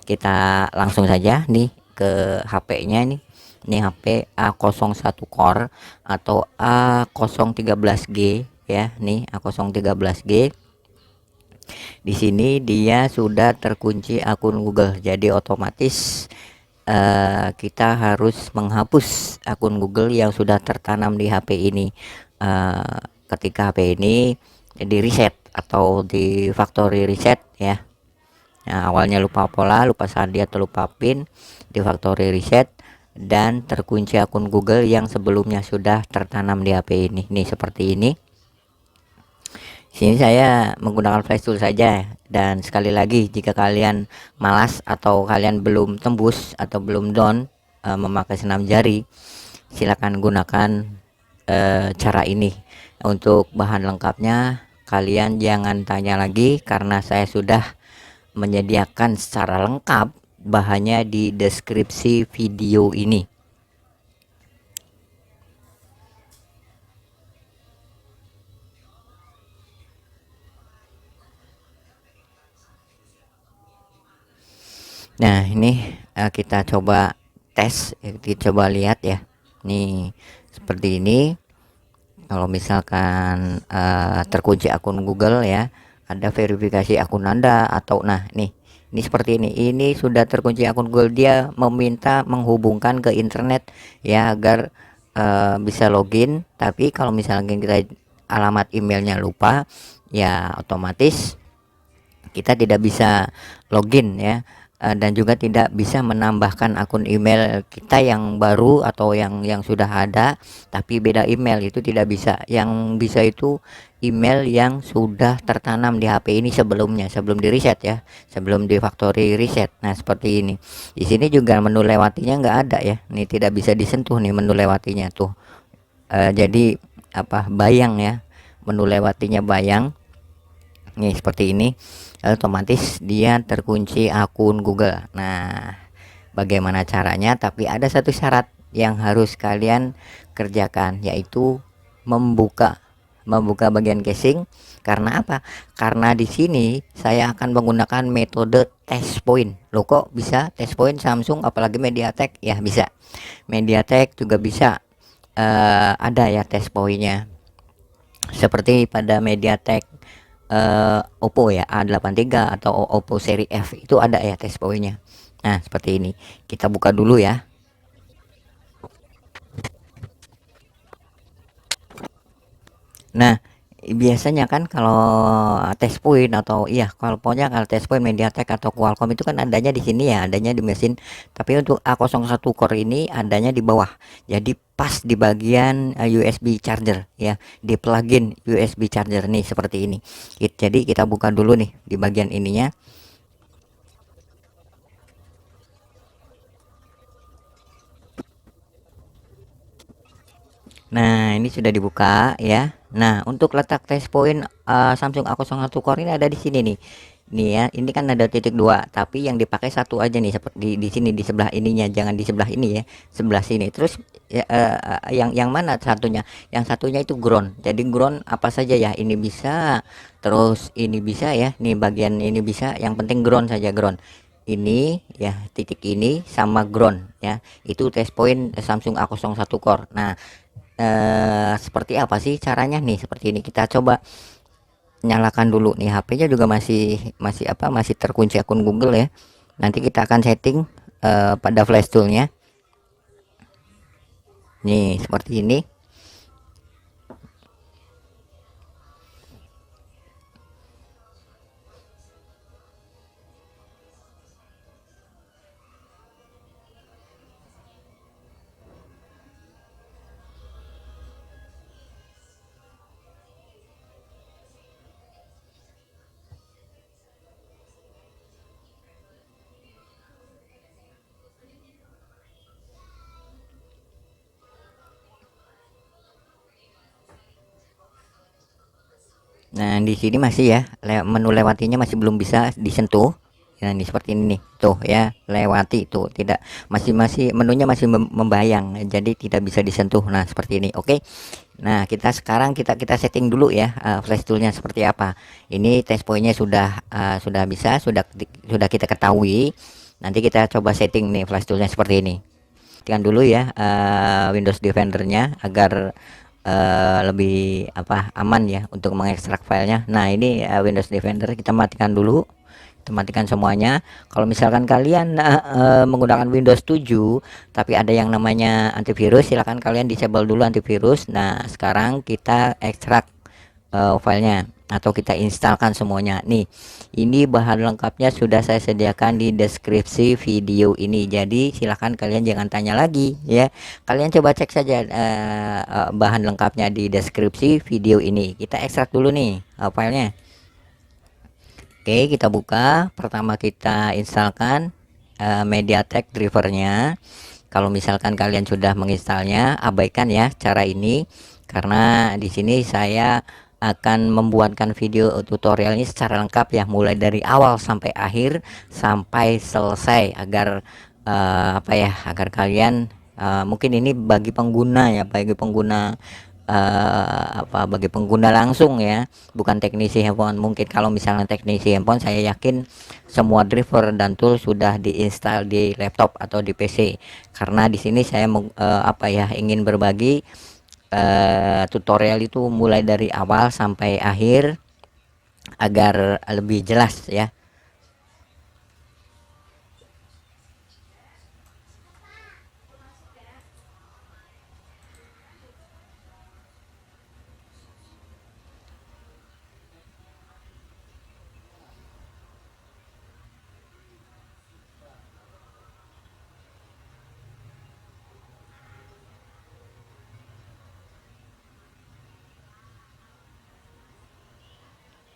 Kita langsung saja nih ke HP-nya nih. Ini HP A01 Core atau A013G ya. Nih A013G. Di sini dia sudah terkunci akun Google. Jadi otomatis kita harus menghapus akun Google yang sudah tertanam di HP ini. Ketika HP ini di reset atau di factory reset ya. Nah, awalnya lupa pola, lupa sandi atau lupa PIN, di factory reset dan terkunci akun Google yang sebelumnya sudah tertanam di HP ini. Nih seperti ini. Sini saya menggunakan flash tool saja, dan sekali lagi jika kalian malas atau kalian belum tembus atau belum down memakai senam jari, silakan gunakan cara ini. Untuk bahan lengkapnya kalian jangan tanya lagi karena saya sudah menyediakan secara lengkap bahannya di deskripsi video ini. Nah ini kita coba tes, kita coba lihat ya. Nih seperti ini. Kalau misalkan terkunci akun Google ya, ada verifikasi akun Anda atau nah ini seperti ini sudah terkunci akun Google. Dia meminta menghubungkan ke internet ya agar bisa login. Tapi kalau misalkan kita alamat emailnya lupa ya, otomatis kita tidak bisa login ya. Dan juga tidak bisa menambahkan akun email kita yang baru atau yang sudah ada tapi beda email, itu tidak bisa. Yang bisa itu email yang sudah tertanam di HP ini sebelumnya, sebelum di reset ya, sebelum di factory reset. Nah seperti ini. Di sini juga menu lewatinya nggak ada ya, ini tidak bisa disentuh nih menu lewatinya tuh. Jadi apa, bayang ya, menu lewatinya bayang nih seperti ini. Otomatis dia terkunci akun Google. Nah bagaimana caranya? Tapi ada satu syarat yang harus kalian kerjakan, yaitu membuka bagian casing. Karena apa? Karena di sini saya akan menggunakan metode test point. Loh kok bisa test point Samsung apalagi MediaTek? Ya bisa, MediaTek juga bisa. Ada ya test pointnya, seperti pada MediaTek Oppo ya A83 atau Oppo seri F itu ada ya test pointnya. Nah seperti ini, kita buka dulu ya. Nah biasanya kan kalau test point atau iya, kalau pokoknya kalau test point MediaTek atau Qualcomm itu kan adanya di sini ya, adanya di mesin. Tapi untuk A01 Core ini adanya di bawah, jadi pas di bagian USB charger ya, di plugin USB charger nih seperti ini. Jadi kita buka dulu nih di bagian ininya. Nah, ini sudah dibuka ya. Nah, untuk letak test point Samsung A01 Core ini ada di sini nih. Nih ya, ini kan ada titik dua, tapi yang dipakai satu aja nih, seperti di sini di sebelah ininya, jangan di sebelah ini ya, sebelah sini. Terus ya, yang mana satunya? Yang satunya itu ground. Jadi ground apa saja ya? Ini bisa, terus ini bisa ya. Nih bagian ini bisa. Yang penting ground saja, ground. Ini ya, titik ini sama ground ya. Itu test point Samsung A01 Core. Nah, seperti apa sih caranya nih? Seperti ini, kita coba nyalakan dulu nih. HP-nya juga masih terkunci akun Google ya. Nanti kita akan setting pada flash toolnya nih seperti ini. Nah di sini masih ya, menu lewatinya masih belum bisa disentuh. Nah ini seperti ini nih, tuh ya, lewati tuh tidak, masih menunya masih membayang, jadi tidak bisa disentuh. Nah seperti ini, oke. Nah kita sekarang kita setting dulu ya, flash toolnya seperti apa. Ini test pointnya sudah bisa, sudah kita ketahui. Nanti kita coba setting nih flash toolnya seperti ini. Tekan dulu ya Windows Defender-nya agar lebih aman ya untuk mengekstrak filenya. Nah ini Windows Defender kita matikan dulu, kita matikan semuanya. Kalau misalkan kalian menggunakan Windows 7 tapi ada yang namanya antivirus, silahkan kalian disable dulu antivirus. Nah sekarang kita ekstrak filenya atau kita instalkan semuanya. Nih ini bahan lengkapnya sudah saya sediakan di deskripsi video ini, jadi silahkan kalian jangan tanya lagi ya, kalian coba cek saja bahan lengkapnya di deskripsi video ini. Kita ekstrak dulu nih filenya. Oke, kita buka. Pertama kita instalkan MediaTek drivernya. Kalau misalkan kalian sudah menginstalnya, abaikan ya cara ini, karena di sini saya akan membuatkan video tutorial ini secara lengkap ya, mulai dari awal sampai akhir sampai selesai, agar agar kalian mungkin ini bagi pengguna ya, bagi pengguna langsung ya, bukan teknisi handphone. Mungkin kalau misalnya teknisi handphone, saya yakin semua driver dan tool sudah diinstal di laptop atau di PC, karena di sini saya ingin berbagi tutorial itu mulai dari awal sampai akhir agar lebih jelas ya.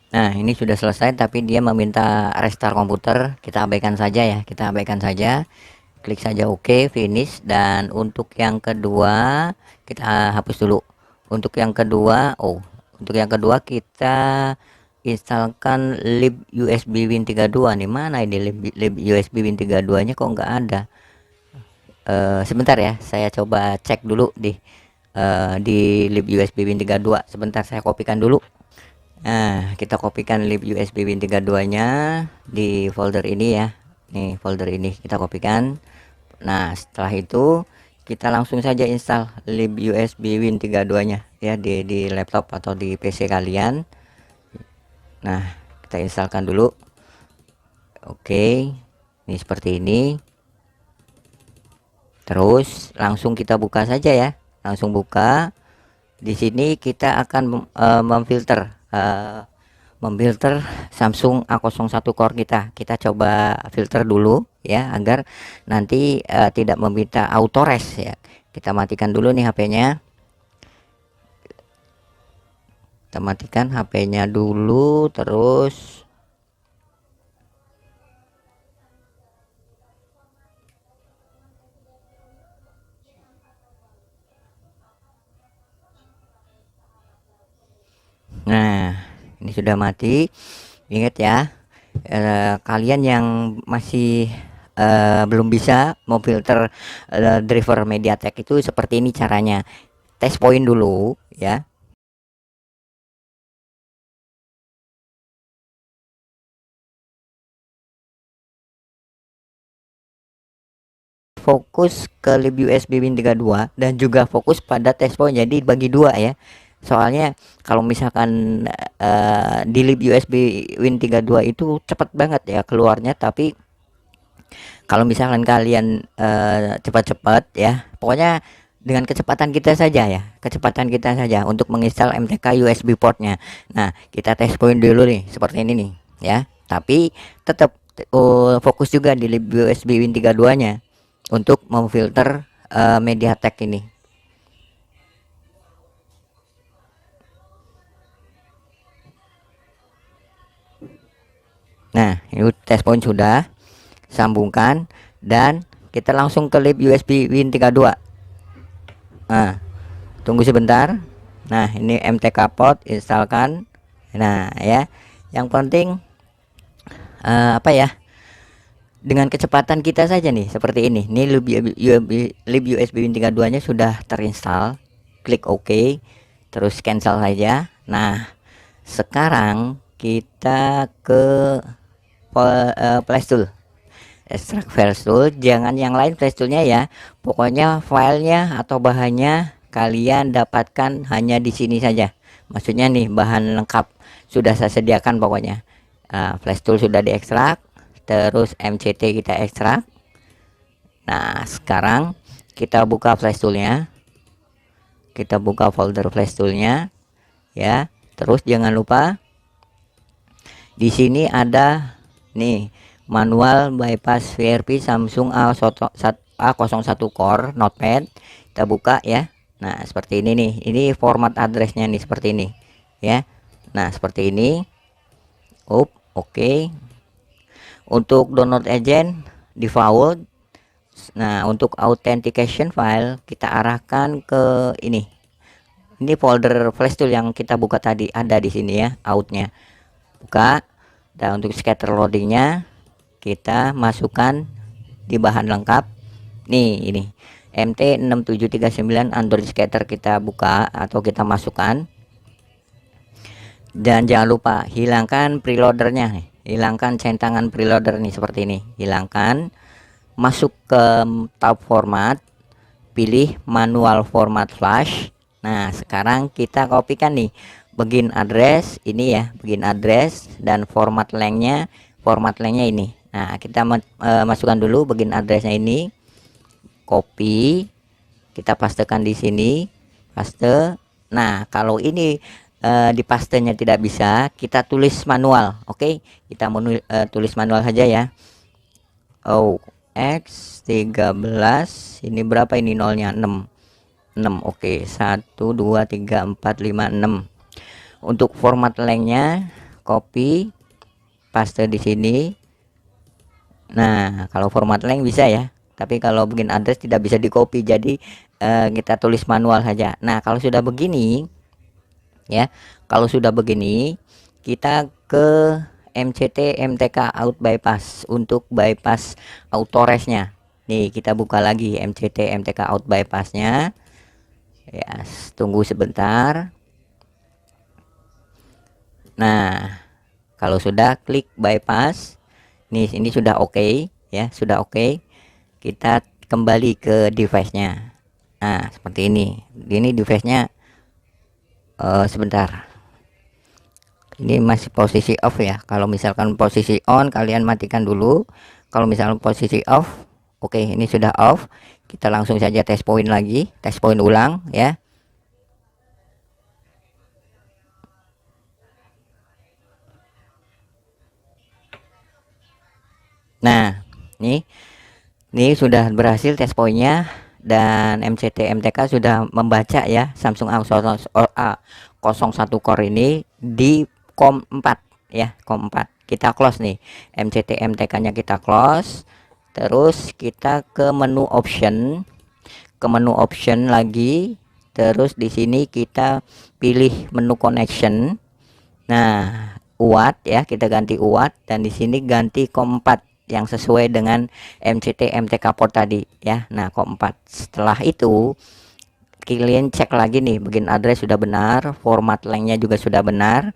Nah ini sudah selesai, tapi dia meminta restart komputer. Kita abaikan saja ya, kita abaikan saja, klik saja OK, finish. Dan untuk yang kedua kita hapus dulu. Untuk yang kedua kita instalkan lib USB Win 32 nih. Mana ini lib USB Win 32 nya, kok nggak ada? Sebentar ya, saya coba cek dulu di lib USB Win 32. Sebentar, saya kopikan dulu. Nah kita kopikan lib USB Win 32 nya di folder ini ya. Nih folder ini kita kopikan. Nah setelah itu kita langsung saja install lib USB Win 32 nya ya di laptop atau di PC kalian. Nah kita instalkan dulu. Oke, ini seperti ini. Terus langsung kita buka saja ya, langsung buka. Di sini kita akan memfilter Samsung A01 core kita coba filter dulu ya, agar nanti tidak meminta auto rest ya. Kita matikan dulu nih HP-nya. Kita matikan HP-nya dulu. Terus nah ini sudah mati. Ingat ya, kalian yang masih belum bisa memfilter driver MediaTek itu seperti ini caranya. Test point dulu ya. Fokus ke lib USB Win 32 dan juga fokus pada test point, jadi bagi dua ya. Soalnya kalau misalkan di lib USB Win 32 itu cepet banget ya keluarnya, tapi kalau misalkan kalian cepat-cepat ya, pokoknya dengan kecepatan kita saja ya, kecepatan kita saja untuk menginstal MTK USB portnya. Nah kita test point dulu nih seperti ini nih ya, tapi tetap fokus juga di lib USB Win 32 nya untuk memfilter MediaTek ini. Nah ini test point sudah, sambungkan dan kita langsung ke lib USB Win 32. Nah tunggu sebentar. Nah ini MTK port, instalkan. Nah ya, yang penting dengan kecepatan kita saja nih seperti ini. Ini lib USB Win 32 nya sudah terinstall. Klik OK, terus cancel saja. Nah sekarang kita ke flash tool. Ekstrak file tool, jangan yang lain file toolnya ya, pokoknya filenya atau bahannya kalian dapatkan hanya di sini saja. Maksudnya nih bahan lengkap sudah saya sediakan pokoknya. Flash tool sudah diekstrak, terus MCT kita ekstrak. Nah sekarang kita buka flash toolnya, kita buka folder flash toolnya ya. Terus jangan lupa di sini ada nih manual bypass VRP Samsung A01 Core Notepad. Kita buka ya. Nah seperti ini nih, ini format addressnya nih seperti ini ya. Nah seperti ini. Oke. Untuk download agent default. Nah untuk authentication file kita arahkan ke ini folder flash tool yang kita buka tadi, ada di sini ya outnya. Buka, dan untuk scatter loadingnya kita masukkan di bahan lengkap nih, ini MT6739 Android scatter kita buka atau kita masukkan. Dan jangan lupa hilangkan preloadernya, hilangkan centangan preloader nih seperti ini, hilangkan. Masuk ke tab format, pilih manual format flash. Nah sekarang kita kopikan nih begin address ini ya, begin address, dan format lengthnya ini. Nah kita masukkan dulu begin addressnya ini, copy, kita pastekan di sini, paste. Nah kalau ini di pastenya tidak bisa, kita tulis manual. Oke, kita tulis manual saja ya. X13 ini berapa ini nolnya? 6. Oke, 1 2 3 4 5 6. Untuk format lengthnya copy, paste di sini. Nah kalau format length bisa ya, tapi kalau begin address tidak bisa di copy, jadi kita tulis manual saja. Nah kalau sudah begini ya, kalau sudah begini kita ke MCT MTK out bypass untuk bypass autorest-nya. Nih kita buka lagi MCT MTK out bypass-nya ya, tunggu sebentar. Nah kalau sudah klik bypass nih, ini sudah oke ya, sudah oke. Kita kembali ke device-nya. Nah seperti ini device-nya. Sebentar, ini masih posisi off ya. Kalau misalkan posisi on kalian matikan dulu. Kalau misalkan posisi off, oke, ini sudah off. Kita langsung saja test point lagi, test point ulang ya. Nah ini sudah berhasil test pointnya, dan MCT MTK sudah membaca ya Samsung A01 Core ini di COM 4 ya, COM 4. Kita close nih MCT MTK nya, kita close. Terus kita ke menu option, lagi. Terus di sini kita pilih menu connection. Nah UART ya, kita ganti UART, dan di sini ganti COM 4 yang sesuai dengan MCT MTK port tadi ya. Nah COM 4. Setelah itu kalian cek lagi nih begin address sudah benar, format lengthnya juga sudah benar.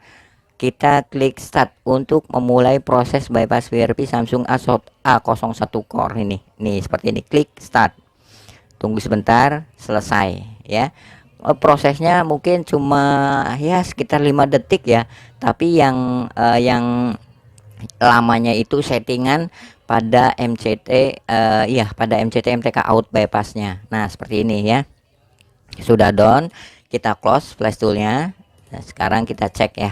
Kita klik start untuk memulai proses bypass VRP Samsung A01 Core ini. Nih seperti ini, klik start. Tunggu sebentar, selesai ya. Prosesnya mungkin cuma ya sekitar 5 detik ya, tapi yang lamanya itu settingan pada MCT pada MCT MTK out bypassnya. Nah seperti ini ya, sudah done. Kita close flash toolnya. Nah, sekarang kita cek ya,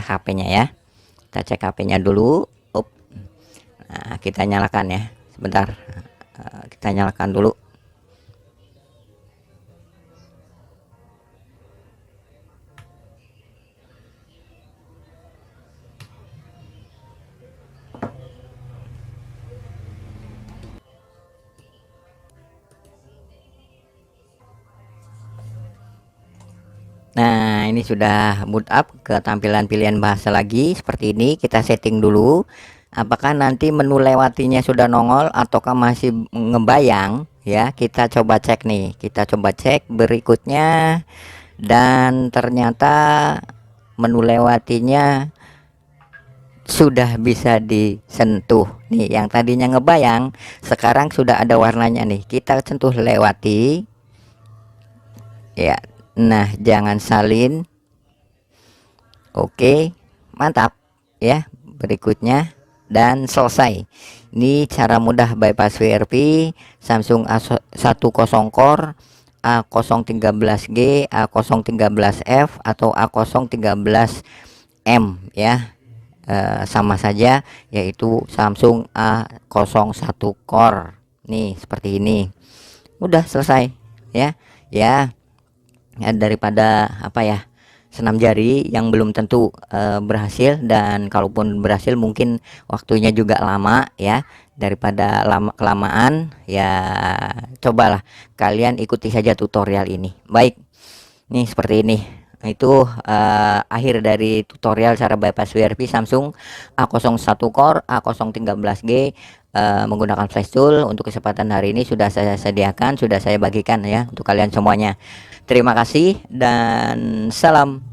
HP-nya ya. Kita cek HP-nya dulu. Nah, kita nyalakan ya. Sebentar, kita nyalakan dulu. Nah ini sudah boot up ke tampilan pilihan bahasa lagi seperti ini. Kita setting dulu apakah nanti menu lewatinya sudah nongol ataukah masih ngebayang ya. Kita coba cek nih, kita coba cek berikutnya, dan ternyata menu lewatinya sudah bisa disentuh nih. Yang tadinya ngebayang sekarang sudah ada warnanya nih, kita sentuh lewati ya. Nah, jangan salin. Oke, mantap ya. Berikutnya dan selesai. Ini cara mudah bypass WRP Samsung A10 Core, A013G, A013F atau A013M ya. Sama saja, yaitu Samsung A01 Core. Nih seperti ini. Udah selesai ya. Ya, daripada apa ya, senam jari yang belum tentu berhasil, dan kalaupun berhasil mungkin waktunya juga lama ya. Daripada lama kelamaan ya, cobalah kalian ikuti saja tutorial ini. Baik, nih seperti ini. Nah, itu akhir dari tutorial cara bypass WRP Samsung A01 Core, A013G menggunakan flash tool. Untuk kesempatan hari ini sudah saya sediakan, sudah saya bagikan ya untuk kalian semuanya. Terima kasih dan salam.